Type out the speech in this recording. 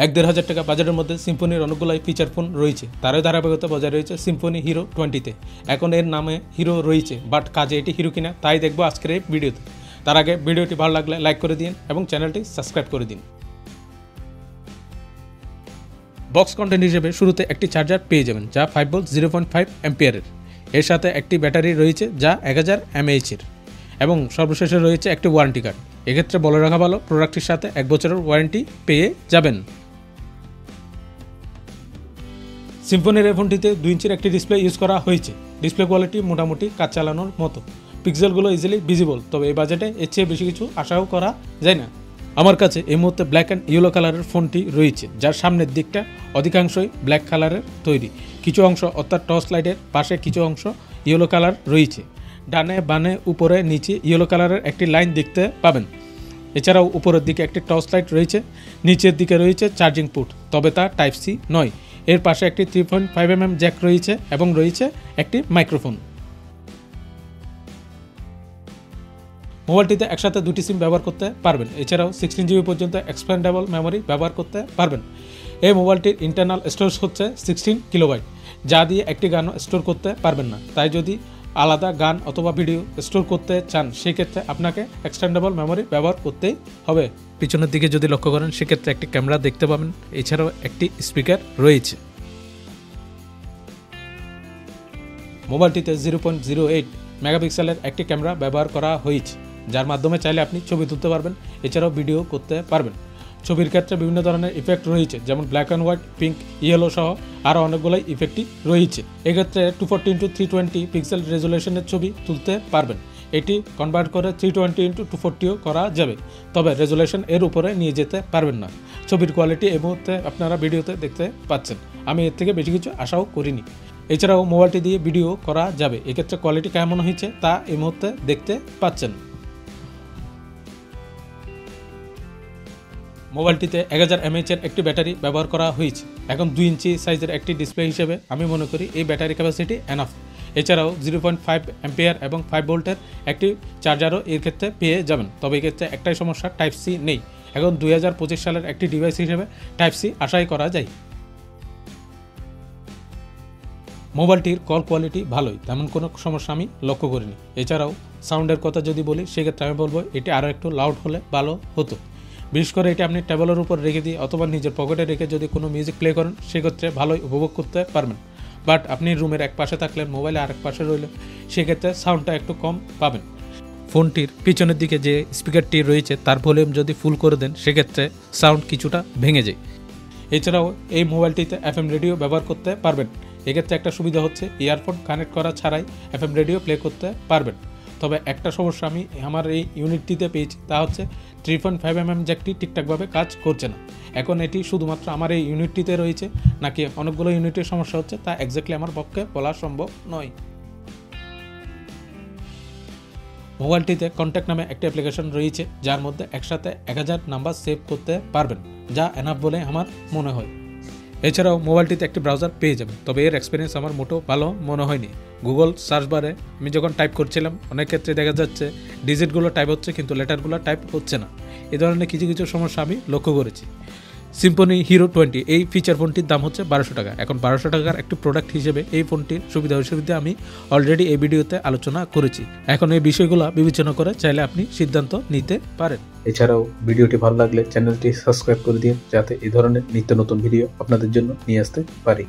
1-1.5 টাকা বাজেটের মধ্যে সিম্ফনির অনেকগুলাই ফিচার ফোন রয়েছে। তারই ধারাবাহিকতা বজায় রয়েছে সিম্ফনি হিরো 20-তে। এখন এর নামে হিরো রয়েছে, বাট কাজে এটি হিরো কিনা তাই দেখবো আজকের এই ভিডিওতে। তার আগে ভিডিওটি ভালো লাগলে লাইক করে দিন এবং চ্যানেলটি সাবস্ক্রাইব করে দিন। বক্স কন্টেন্ট হিসেবে শুরুতে একটি চার্জার পেয়ে যাবেন যা 5 ভোল্ট 0.5 অ্যাম্পিয়ারের। এর সাথে একটি ব্যাটারি রয়েছে যা 1000 mAh-এর এবং সর্বশেষে রয়েছে একটি ওয়ারেন্টি কার্ড। এক্ষেত্রে বলে রাখা ভালো, প্রোডাক্টটির সাথে 1 বছরের ওয়ারেন্টি পেয়ে যাবেন। সিম্ফনির এই ফোনটিতে 2 ইঞ্চির একটি ডিসপ্লে ইউজ করা হয়েছে। ডিসপ্লে কোয়ালিটি মোটামুটি কাজ চালানোর মতো, পিক্সেলগুলো ইজিলি ভিজিবল, তবে এই বাজেটে এর চেয়ে বেশি কিছু আশাও করা যায় না। আমার কাছে এই মুহূর্তে ব্ল্যাক অ্যান্ড ইয়েলো কালারের ফোনটি রয়েছে, যার সামনের দিকটা অধিকাংশই ব্ল্যাক কালারের তৈরি। কিছু অংশ অর্থাৎ টর্চ লাইটের পাশে কিছু অংশ ইয়েলো কালার রয়েছে। ডানে বানে উপরে নিচে ইয়েলো কালারের একটি লাইন দেখতে পাবেন। এছাড়াও উপরের দিকে একটি টর্চ লাইট রয়েছে, নিচের দিকে রয়েছে চার্জিং পোর্ট, তবে তা টাইপ সি নয়। এর পাশে একটি 3.5 mm জ্যাক রয়েছে এবং রয়েছে একটি মাইক্রোফোন। মোবাইলটিতে একসাথে 2টি সিম ব্যবহার করতে পারবেন। এছাড়াও 16 GB পর্যন্ত এক্সপ্যান্ডেবল মেমোরি ব্যবহার করতে পারবেন। এই মোবাইলটির ইন্টারনাল স্টোরেজ হচ্ছে 16 কিলোবাইট, যা দিয়ে একটি গানও স্টোর করতে পারবেন না। তাই যদি আলাদা গান অথবা ভিডিও স্টোর করতে চান সেক্ষেত্রে আপনাকে এক্সটেন্ডেবল মেমোরি ব্যবহার করতেই হবে। পিছনের দিকে যদি লক্ষ্য করেন সেক্ষেত্রে একটি ক্যামেরা দেখতে পাবেন, এছাড়াও একটি স্পিকার রয়েছে। মোবাইলটিতে 0.08 মেগাপিক্সেলের একটি ক্যামেরা ব্যবহার করা হয়েছে, যার মাধ্যমে চাইলে আপনি ছবি তুলতে পারবেন, এছাড়াও ভিডিও করতে পারবেন। ছবির ক্ষেত্রে বিভিন্ন ধরনের ইফেক্ট রয়েছে, যেমন black and white, pink, yellow সহ আরও অনেকগুলোই ইফেক্টই রয়েছে। এক্ষেত্রে 240x320 পিক্সেল রেজুলেশনের ছবি তুলতে পারবেন। এটি কনভার্ট করে 320x240ও করা যাবে, তবে রেজুলেশন এর উপরে নিয়ে যেতে পারবেন না। ছবির কোয়ালিটি এই মুহূর্তে আপনারা ভিডিওতে দেখতে পাচ্ছেন, আমি এর থেকে বেশি কিছু আশাও করিনি। এছাড়াও মোবাইলটি দিয়ে ভিডিও করা যাবে, এক্ষেত্রে কোয়ালিটি কেমন হয়েছে তা এই মুহূর্তে দেখতে পাচ্ছেন। মোবাইলটিতে 1000 mAh-এর একটি ব্যাটারি ব্যবহার করা হয়েছে। এখন 2 ইঞ্চি সাইজের একটি ডিসপ্লে হিসেবে আমি মনে করি এই ব্যাটারি ক্যাপাসিটি এনাফ। এছাড়াও 0.5 অ্যাম্পিয়ার এবং 5 ভোল্টের একটি চার্জারও এর ক্ষেত্রে পেয়ে যাবেন, তবে এক্ষেত্রে একটাই সমস্যা, টাইপ সি নেই। এখন 2025 সালের একটি ডিভাইস হিসেবে টাইপ সি আশাই করা যায়। মোবাইলটির কল কোয়ালিটি ভালোই, তেমন কোনো সমস্যা আমি লক্ষ্য করিনি। এছাড়াও সাউন্ডের কথা যদি বলি সেক্ষেত্রে আমি বলবো এটি আরও একটু লাউড হলে ভালো হতো। বিশেষ করে এটি আপনি টেবলের উপর রেখে দিয়ে অথবা নিজের পকেটে রেখে যদি কোনো মিউজিক প্লে করেন সেক্ষেত্রে ভালোই উপভোগ করতে পারবেন। বাট আপনি রুমের এক পাশে থাকলে মোবাইলে আরেক পাশে রইলে সেক্ষেত্রে সাউন্ডটা একটু কম পাবেন। ফোনটির পিছনের দিকে যে স্পিকারটি রয়েছে তার ভলিউম যদি ফুল করে দেন সেক্ষেত্রে সাউন্ড কিছুটা ভেঙে যায়। এছাড়াও এই মোবাইলটিতে FM রেডিও ব্যবহার করতে পারবেন। এক্ষেত্রে একটা সুবিধা হচ্ছে ইয়ারফোন কানেক্ট করা ছাড়াই FM রেডিও প্লে করতে পারবেন। তবে একটা সমস্যা আমি আমার এই ইউনিটটিতে পেয়েছি, তা হচ্ছে 3.5 mm জ্যাকটি ঠিকঠাকভাবে কাজ করছে না। এখন এটি শুধুমাত্র আমার এই ইউনিটটিতে রয়েছে নাকি অনেকগুলো ইউনিটের সমস্যা হচ্ছে তা এক্স্যাক্টলি আমার পক্ষে বলা সম্ভব নয়। মোবাইলটিতে কন্ট্যাক্ট নামে একটি অ্যাপ্লিকেশন রয়েছে, যার মধ্যে একসাথে 1000 নাম্বার সেভ করতে পারবেন, যা এনাফ বলে আমার মনে হয়। এছাড়াও মোবাইলটিতে একটি ব্রাউজার পেয়ে যাবেন, তবে এর এক্সপিরিয়েন্স আমার মোটেও ভালো মনে হয়নি। গুগল সার্চ বারে আমি যখন টাইপ করছিলাম অনেক ক্ষেত্রে দেখা যাচ্ছে ডিজিটগুলো টাইপ হচ্ছে কিন্তু লেটারগুলো টাইপ হচ্ছে না। এই ধরনের কিছু কিছু সমস্যা আমি লক্ষ্য করেছি। সিম্ফনি হিরো 20 এই ফিচার ফোনটির দাম হচ্ছে 1200 টাকা। এখন 1200 টাকার একটি প্রোডাক্ট হিসেবে এই ফোনটির সুবিধা অসুবিধা আমি অলরেডি এই ভিডিওতে আলোচনা করেছি। এখন এই বিষয়গুলো বিবেচনা করে চাইলে আপনি সিদ্ধান্ত নিতে পারেন। এছাড়াও ভিডিওটি ভালো লাগলে চ্যানেলটি সাবস্ক্রাইব করে দিন, যাতে এই ধরনের নিত্য নতুন ভিডিও আপনাদের জন্য নিয়ে আসতে পারি।